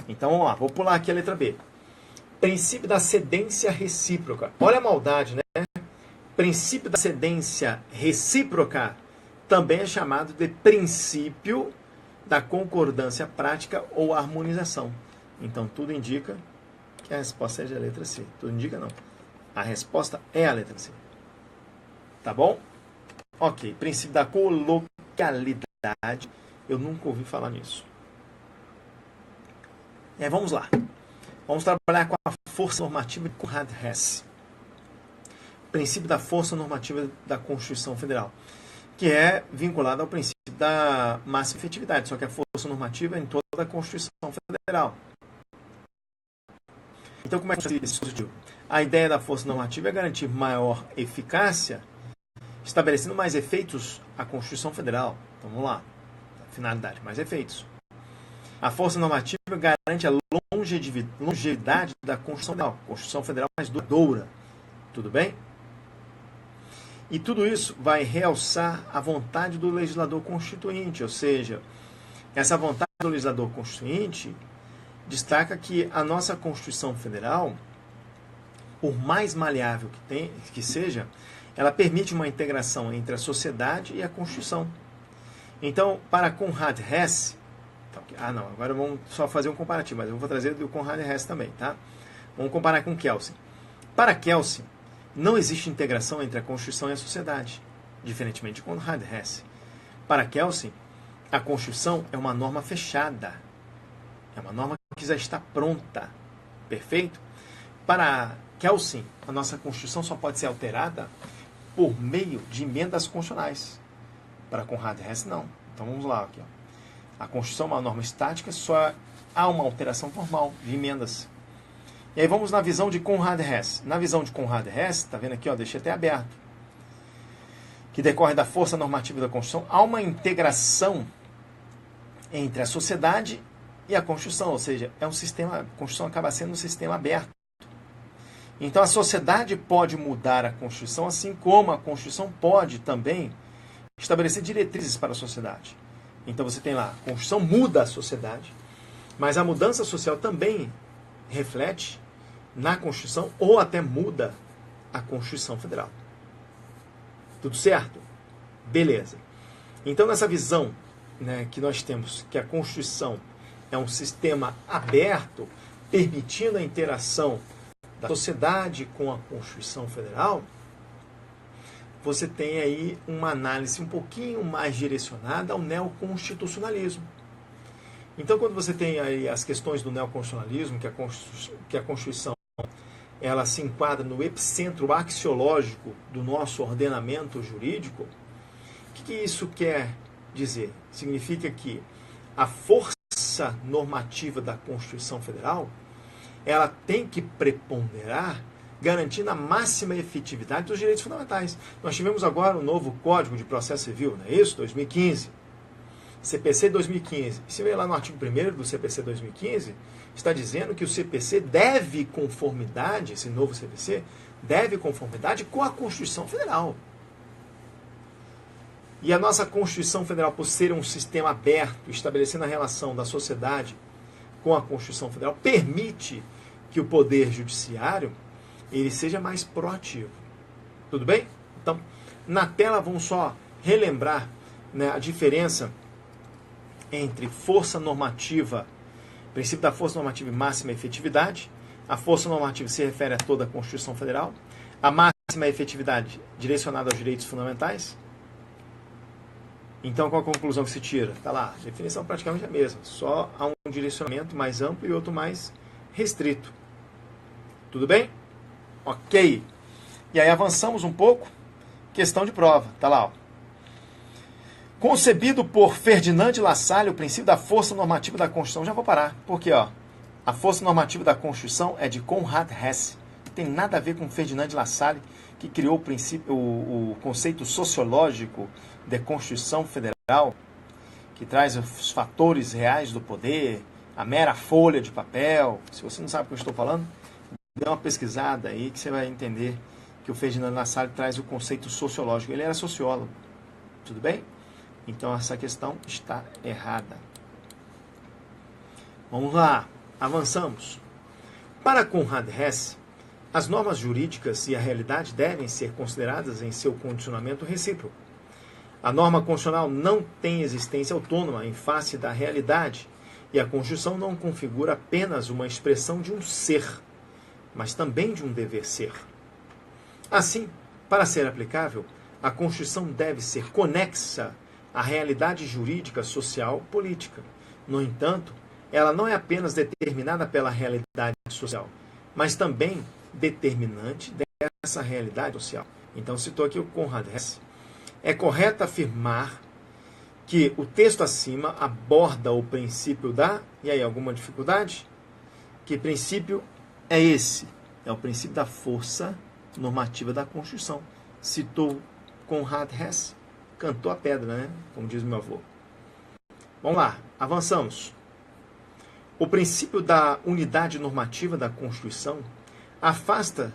Speaker 1: Então, vamos lá, vou pular aqui a letra B. Princípio da cedência recíproca. Olha a maldade, né? Princípio da cedência recíproca também é chamado de princípio da concordância prática ou harmonização. Então, tudo indica que a resposta é a letra C. Tudo indica não. A resposta é a letra C. Tá bom? Ok. Princípio da coloquialidade. Eu nunca ouvi falar nisso. Vamos lá. Vamos trabalhar com a força normativa de Conrad Hess. Princípio da força normativa da Constituição Federal, que é vinculado ao princípio da máxima efetividade, só que a força normativa é em toda a Constituição Federal. Então, como é que é esse dispositivo? A ideia da força normativa é garantir maior eficácia, estabelecendo mais efeitos à Constituição Federal. Então, vamos lá. Finalidade, mais efeitos. A força normativa garante a longevidade da Constituição Federal. Constituição Federal mais duradoura. Tudo bem? E tudo isso vai realçar a vontade do legislador constituinte, ou seja, essa vontade do legislador constituinte destaca que a nossa Constituição Federal, por mais maleável que seja, ela permite uma integração entre a sociedade e a Constituição. Então, para Conrad Hess, agora vamos só fazer um comparativo, mas eu vou trazer do Conrad Hess também, tá? Vamos comparar com Kelsen. Para Kelsen, não existe integração entre a Constituição e a sociedade, diferentemente de Conrad Hess. Para Kelsen, a Constituição é uma norma fechada, é uma norma que já está pronta, perfeito? Para Kelsen, a nossa Constituição só pode ser alterada por meio de emendas constitucionais. Para Conrad Hess, não. Então vamos lá. Aqui, ó. A Constituição é uma norma estática, só há uma alteração formal de emendas. E aí vamos na visão de Conrad Hess. Na visão de Conrad Hess, está vendo aqui, ó, deixei até aberto. que decorre da força normativa da Constituição, há uma integração entre a sociedade e a Constituição, ou seja, é um sistema, a Constituição acaba sendo um sistema aberto. Então a sociedade pode mudar a Constituição, assim como a Constituição pode também estabelecer diretrizes para a sociedade. Então você tem lá, a Constituição muda a sociedade, mas a mudança social também reflete na Constituição ou até muda a Constituição Federal. Tudo certo? Beleza. Então nessa visão, né, que nós temos que a Constituição é um sistema aberto, permitindo a interação da sociedade com a Constituição Federal, você tem aí uma análise um pouquinho mais direcionada ao neoconstitucionalismo. Então, quando você tem aí as questões do neoconstitucionalismo, que a Constituição ela se enquadra no epicentro axiológico do nosso ordenamento jurídico, o que isso quer dizer? Significa que a força normativa da Constituição Federal ela tem que preponderar, garantindo a máxima efetividade dos direitos fundamentais. Nós tivemos agora um novo Código de Processo Civil, não é isso? 2015. CPC 2015. E se vê lá no artigo 1º do CPC 2015, está dizendo que o CPC deve conformidade, esse novo CPC, deve conformidade com a Constituição Federal. E a nossa Constituição Federal, por ser um sistema aberto, estabelecendo a relação da sociedade com a Constituição Federal, permite que o Poder Judiciário ele seja mais proativo. Tudo bem? Então, na tela vamos só relembrar, né, a diferença entre força normativa, princípio da força normativa e máxima efetividade. A força normativa se refere a toda a Constituição Federal. A máxima efetividade direcionada aos direitos fundamentais. Então, qual a conclusão que se tira? Está lá, a definição praticamente é a mesma, só há um direcionamento mais amplo e outro mais restrito. Tudo bem? Ok. E aí avançamos um pouco, questão de prova, está lá, ó. Concebido por Ferdinand de Lassalle, o princípio da força normativa da Constituição. Já vou parar, porque ó, a força normativa da Constituição é de Konrad Hesse. Não tem nada a ver com Ferdinand de Lassalle, que criou o princípio, o conceito sociológico de Constituição Federal, que traz os fatores reais do poder, a mera folha de papel. Se você não sabe o que eu estou falando, dê uma pesquisada aí que você vai entender que o Ferdinand de Lassalle traz o conceito sociológico. Ele era sociólogo. Tudo bem? Então essa questão está errada. Vamos lá, avançamos. Para Konrad Hesse, as normas jurídicas e a realidade devem ser consideradas em seu condicionamento recíproco. A norma constitucional não tem existência autônoma em face da realidade, e a Constituição não configura apenas uma expressão de um ser, mas também de um dever ser. Assim, para ser aplicável, a Constituição deve ser conexa à realidade jurídica, social, política. No entanto, ela não é apenas determinada pela realidade social, mas também determinante dessa realidade social. Então, citou aqui o Konrad Hesse. É correto afirmar que o texto acima aborda o princípio da... E aí, alguma dificuldade? Que princípio é esse? É o princípio da força normativa da Constituição. Citou Konrad Hesse, cantou a pedra, né? Como diz meu avô. Vamos lá, avançamos. O princípio da unidade normativa da Constituição afasta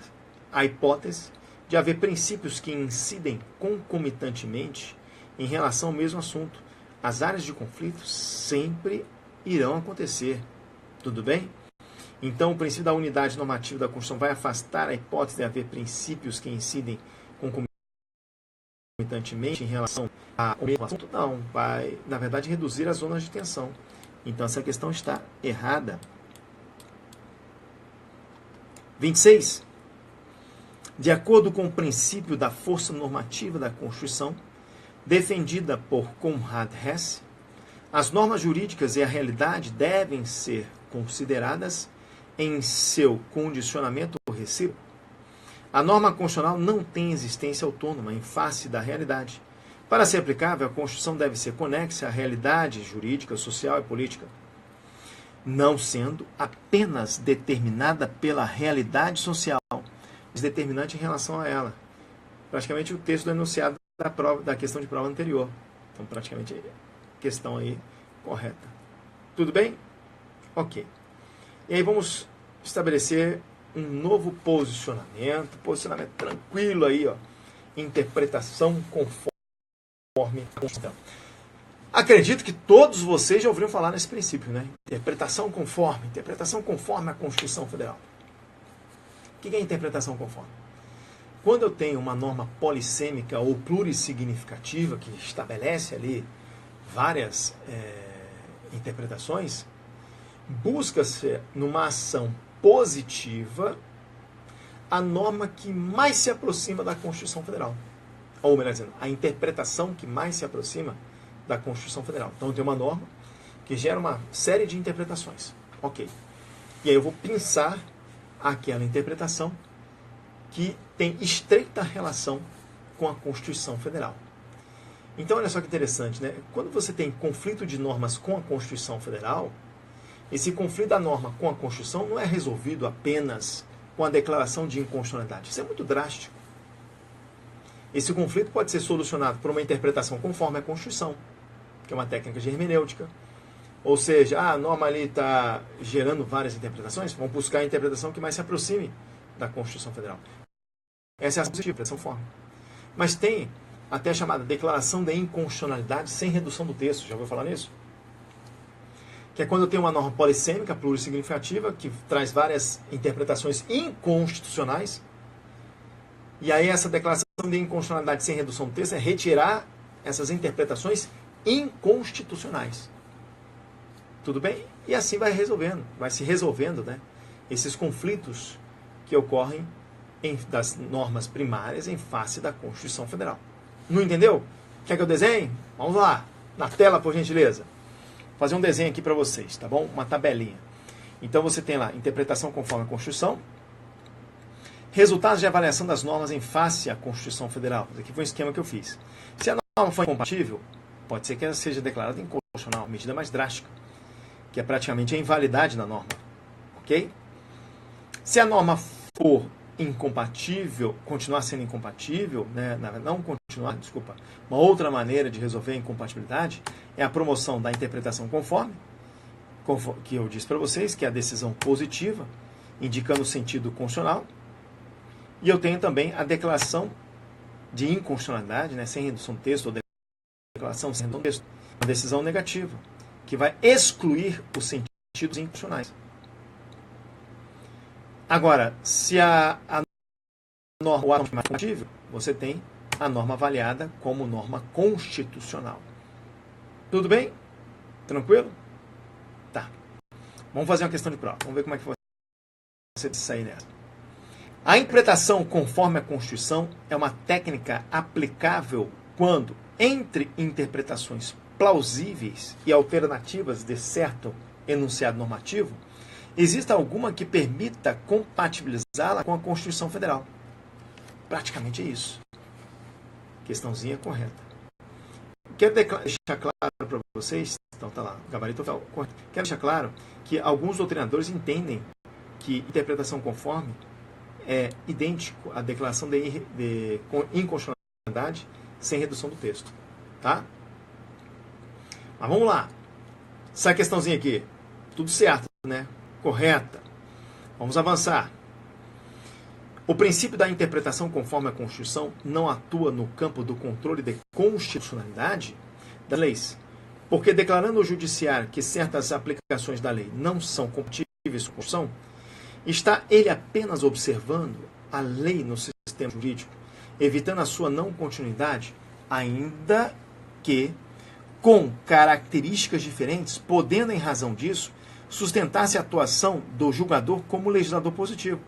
Speaker 1: a hipótese de haver princípios que incidem concomitantemente em relação ao mesmo assunto. As áreas de conflito sempre irão acontecer. Tudo bem? Então, o princípio da unidade normativa da Constituição vai afastar a hipótese de haver princípios que incidem concomitantemente em relação ao mesmo assunto? Não, vai, na verdade, reduzir as zonas de tensão. Então, essa questão está errada. 26. De acordo com o princípio da força normativa da Constituição, defendida por Konrad Hesse, as normas jurídicas e a realidade devem ser consideradas em seu condicionamento recíproco. A norma constitucional não tem existência autônoma em face da realidade. Para ser aplicável, a Constituição deve ser conexa à realidade jurídica, social e política, não sendo apenas determinada pela realidade social, mas determinante em relação a ela. Praticamente o texto do enunciado da questão de prova anterior. Então, praticamente, questão aí correta. Tudo bem? Ok. E aí vamos estabelecer um novo posicionamento tranquilo aí, ó. Interpretação conforme a Constituição. Acredito que todos vocês já ouviram falar nesse princípio, né? Interpretação conforme a Constituição Federal. O que é interpretação conforme? Quando eu tenho uma norma polissêmica ou plurissignificativa que estabelece ali várias interpretações, busca-se numa ação positiva a norma que mais se aproxima da Constituição Federal. Ou melhor dizendo, a interpretação que mais se aproxima da Constituição Federal. Então eu tenho uma norma que gera uma série de interpretações. Ok. E aí eu vou pensar aquela interpretação que tem estreita relação com a Constituição Federal. Então olha só que interessante, né? Quando você tem conflito de normas com a Constituição Federal, esse conflito da norma com a Constituição não é resolvido apenas com a declaração de inconstitucionalidade. Isso é muito drástico. Esse conflito pode ser solucionado por uma interpretação conforme a Constituição, que é uma técnica de hermenêutica. Ou seja, a norma ali está gerando várias interpretações, vamos buscar a interpretação que mais se aproxime da Constituição Federal. Essa é a interpretação conforme. Mas tem até a chamada declaração de inconstitucionalidade sem redução do texto. Já ouviu falar nisso? Que é quando eu tenho uma norma polissêmica, plurissignificativa, que traz várias interpretações inconstitucionais. E aí essa declaração de inconstitucionalidade sem redução do texto é retirar essas interpretações inconstitucionais. Tudo bem? E assim vai se resolvendo, né, esses conflitos que ocorrem das normas primárias em face da Constituição Federal. Não entendeu? Quer que eu desenhe? Vamos lá, na tela, por gentileza. Vou fazer um desenho aqui para vocês, tá bom? Uma tabelinha. Então você tem lá, interpretação conforme a Constituição, resultados de avaliação das normas em face à Constituição Federal. Aqui foi um esquema que eu fiz. Se a norma for incompatível, pode ser que ela seja declarada inconstitucional, medida mais drástica, que é praticamente a invalidade da norma. Ok? Se a norma for incompatível, continuar sendo incompatível, né, não continuar, desculpa, uma outra maneira de resolver a incompatibilidade é a promoção da interpretação conforme, que eu disse para vocês, que é a decisão positiva, indicando o sentido constitucional, e eu tenho também a declaração de inconstitucionalidade, né, sem redução do texto, ou declaração sem redução do texto, uma decisão negativa, que vai excluir os sentidos inconstitucionais. Agora, se a norma é incompatível, você tem a norma avaliada como norma constitucional. Tudo bem? Tranquilo? Tá. Vamos fazer uma questão de prova. Vamos ver como é que você sair nessa. A interpretação conforme a Constituição é uma técnica aplicável quando, entre interpretações plausíveis e alternativas de certo enunciado normativo, existe alguma que permita compatibilizá-la com a Constituição Federal. Praticamente é isso. Questãozinha correta. Quero deixar claro para vocês, então tá lá, gabarito correto. Quero deixar claro que alguns doutrinadores entendem que interpretação conforme é idêntico à declaração de inconstitucionalidade sem redução do texto. Tá? Mas vamos lá. Essa questãozinha aqui, tudo certo, né? Correta. Vamos avançar. O princípio da interpretação conforme a Constituição não atua no campo do controle de constitucionalidade das leis, porque declarando o judiciário que certas aplicações da lei não são compatíveis com a Constituição, está ele apenas observando a lei no sistema jurídico, evitando a sua não continuidade, ainda que com características diferentes, podendo, em razão disso, sustentar-se a atuação do julgador como legislador positivo.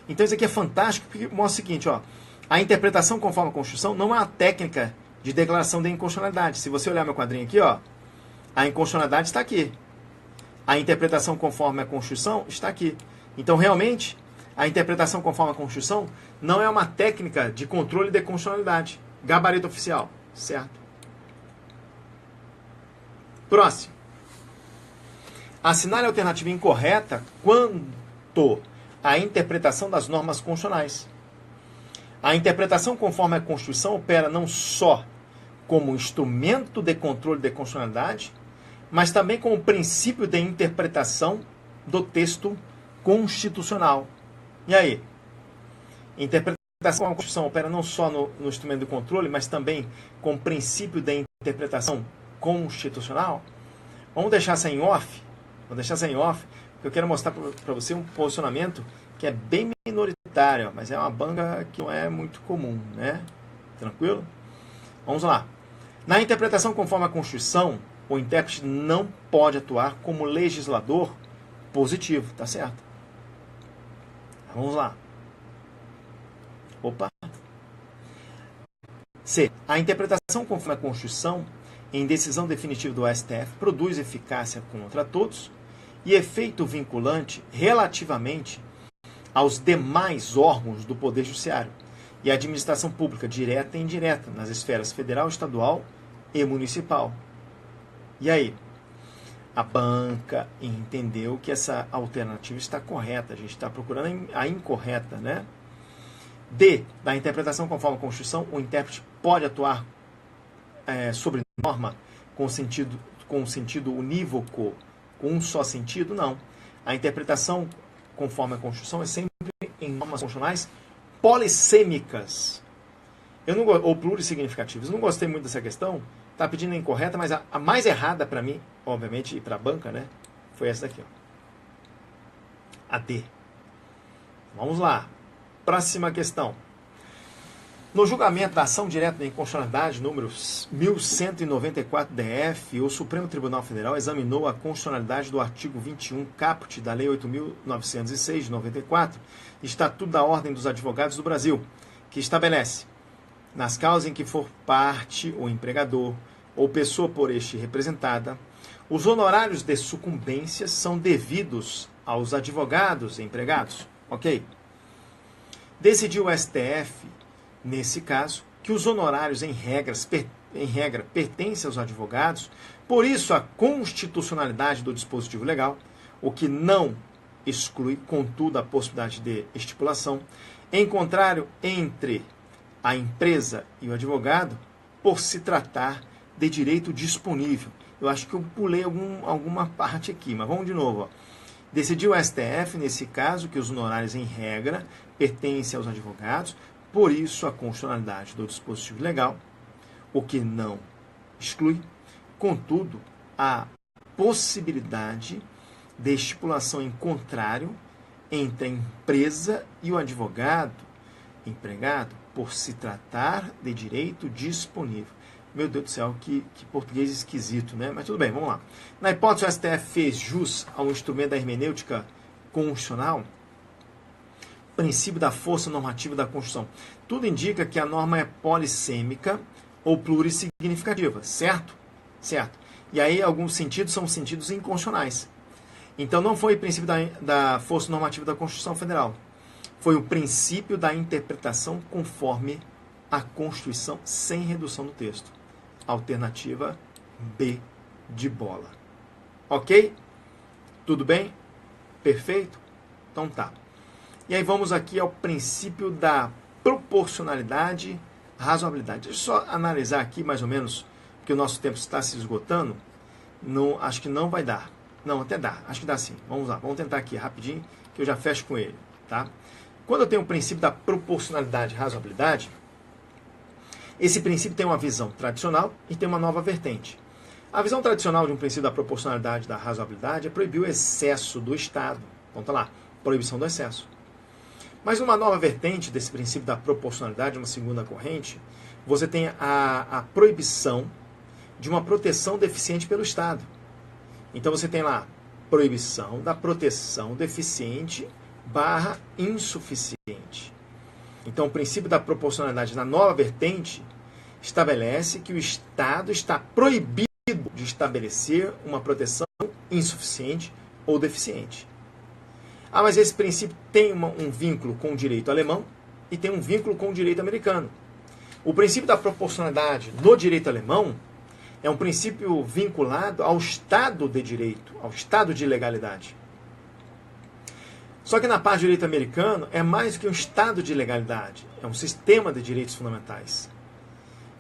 Speaker 1: Então isso aqui é fantástico, porque mostra o seguinte, ó, a interpretação conforme a Constituição não é uma técnica de declaração de inconstitucionalidade. Se você olhar meu quadrinho aqui, ó, a inconstitucionalidade está aqui. A interpretação conforme a Constituição está aqui. Então, realmente, a interpretação conforme a Constituição não é uma técnica de controle de constitucionalidade. Gabarito oficial. Certo? Próximo. Assinale a alternativa incorreta quanto à interpretação das normas constitucionais. A interpretação conforme a Constituição opera não só como instrumento de controle de constitucionalidade, mas também como princípio de interpretação do texto constitucional. E aí? Interpretação conforme a Constituição opera não só no instrumento de controle, mas também como princípio de interpretação constitucional? Vamos deixar essa em off? Vou deixar essa em off, porque eu quero mostrar para você um posicionamento que é bem minoritário, mas é uma banca que não é muito comum, né? Tranquilo? Vamos lá. Na interpretação conforme a Constituição, o intérprete não pode atuar como legislador positivo, tá certo? Vamos lá. Opa. C. A interpretação conforme a Constituição, em decisão definitiva do STF, produz eficácia contra todos e efeito vinculante relativamente aos demais órgãos do Poder Judiciário e à administração pública, direta e indireta, nas esferas federal, estadual e municipal. E aí? A banca entendeu que essa alternativa está correta, a gente está procurando a incorreta, né? D. Da interpretação conforme a Constituição, o intérprete pode atuar sobre norma com sentido unívoco, com um só sentido? Não. A interpretação conforme a Constituição é sempre em normas constitucionais polissêmicas ou plurissignificativas. Eu não gostei muito dessa questão, está pedindo a incorreta, mas a mais errada para mim, obviamente, e para a banca, né, foi essa daqui. Ó. A D. Vamos lá. Próxima questão. No julgamento da ação direta de inconstitucionalidade, número 1194-DF, o Supremo Tribunal Federal examinou a constitucionalidade do artigo 21 caput da Lei 8.906 de 94, Estatuto da Ordem dos Advogados do Brasil, que estabelece, nas causas em que for parte o empregador ou pessoa por este representada, os honorários de sucumbência são devidos aos advogados e empregados. Ok? Decidiu o STF, nesse caso, que os honorários em regra pertencem aos advogados, por isso a constitucionalidade do dispositivo legal, o que não exclui, contudo, a possibilidade de estipulação, em contrário entre a empresa e o advogado, por se tratar de direito disponível. Eu acho que eu pulei alguma parte aqui, mas vamos de novo. Ó. Decidiu o STF, nesse caso, que os honorários em regra pertencem aos advogados, por isso a constitucionalidade do dispositivo legal, o que não exclui, contudo, a possibilidade de estipulação em contrário entre a empresa e o advogado empregado, por se tratar de direito disponível. Meu Deus do céu, que português esquisito, né? Mas tudo bem, vamos lá. Na hipótese, o STF fez jus ao instrumento da hermenêutica constitucional, princípio da força normativa da Constituição. Tudo indica que a norma é polissêmica ou plurissignificativa, certo? Certo. E aí, alguns sentidos são sentidos inconstitucionais. Então, não foi o princípio da força normativa da Constituição Federal. Foi o princípio da interpretação conforme a Constituição, sem redução do texto. Alternativa B de bola. Ok? Tudo bem? Perfeito? Então tá. E aí vamos aqui ao princípio da proporcionalidade, razoabilidade. Deixa eu só analisar aqui mais ou menos, porque o nosso tempo está se esgotando. Não, acho que não vai dar. Não, até dá. Acho que dá sim. Vamos lá. Vamos tentar aqui rapidinho, que eu já fecho com ele. Tá? Quando eu tenho o princípio da proporcionalidade e razoabilidade, esse princípio tem uma visão tradicional e tem uma nova vertente. A visão tradicional de um princípio da proporcionalidade e da razoabilidade é proibir o excesso do Estado. Então tá lá, proibição do excesso. Mas uma nova vertente desse princípio da proporcionalidade, uma segunda corrente, você tem a proibição de uma proteção deficiente pelo Estado. Então você tem lá proibição da proteção deficiente / insuficiente. Então o princípio da proporcionalidade na nova vertente estabelece que o Estado está proibido de estabelecer uma proteção insuficiente ou deficiente. Ah, mas esse princípio tem um vínculo com o direito alemão e tem um vínculo com o direito americano. O princípio da proporcionalidade no direito alemão é um princípio vinculado ao Estado de Direito, ao Estado de legalidade. Só que na parte de direito americano é mais do que um estado de legalidade, é um sistema de direitos fundamentais.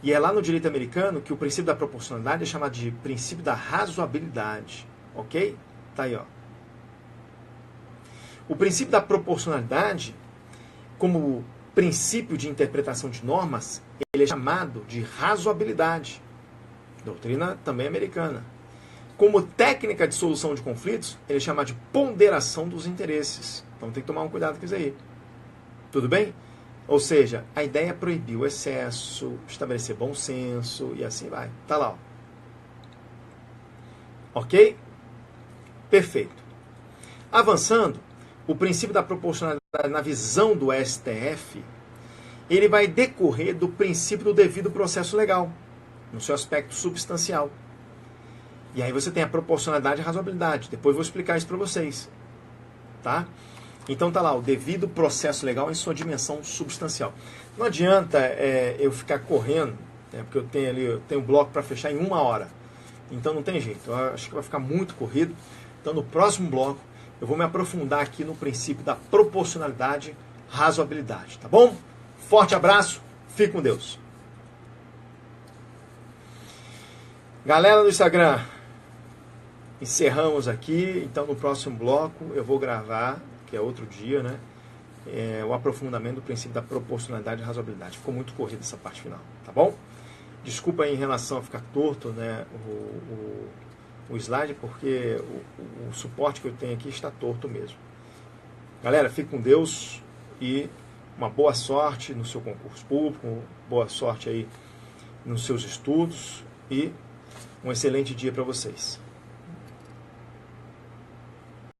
Speaker 1: E é lá no direito americano que o princípio da proporcionalidade é chamado de princípio da razoabilidade, ok? Tá aí, ó. O princípio da proporcionalidade, como princípio de interpretação de normas, ele é chamado de razoabilidade. Doutrina também americana. Como técnica de solução de conflitos, ele é chamado de ponderação dos interesses. Então tem que tomar um cuidado com isso aí. Tudo bem? Ou seja, a ideia é proibir o excesso, estabelecer bom senso e assim vai. Tá lá, ó. Ok? Perfeito. Avançando, o princípio da proporcionalidade na visão do STF, ele vai decorrer do princípio do devido processo legal, no seu aspecto substancial. E aí você tem a proporcionalidade e a razoabilidade. Depois eu vou explicar isso para vocês. Tá? Então tá lá, o devido processo legal em sua dimensão substancial. Não adianta eu ficar correndo, porque eu tenho um bloco para fechar em 1 hora. Então não tem jeito. Eu acho que vai ficar muito corrido. Então no próximo bloco eu vou me aprofundar aqui no princípio da proporcionalidade e razoabilidade. Tá bom? Forte abraço. Fique com Deus. Galera do Instagram, encerramos aqui. Então no próximo bloco eu vou gravar, que é outro dia, né? O aprofundamento do princípio da proporcionalidade e razoabilidade. Ficou muito corrido essa parte final, tá bom? Desculpa aí em relação a ficar torto, né, o slide, porque o suporte que eu tenho aqui está torto mesmo. Galera, fique com Deus e uma boa sorte no seu concurso público, boa sorte aí nos seus estudos e um excelente dia para vocês.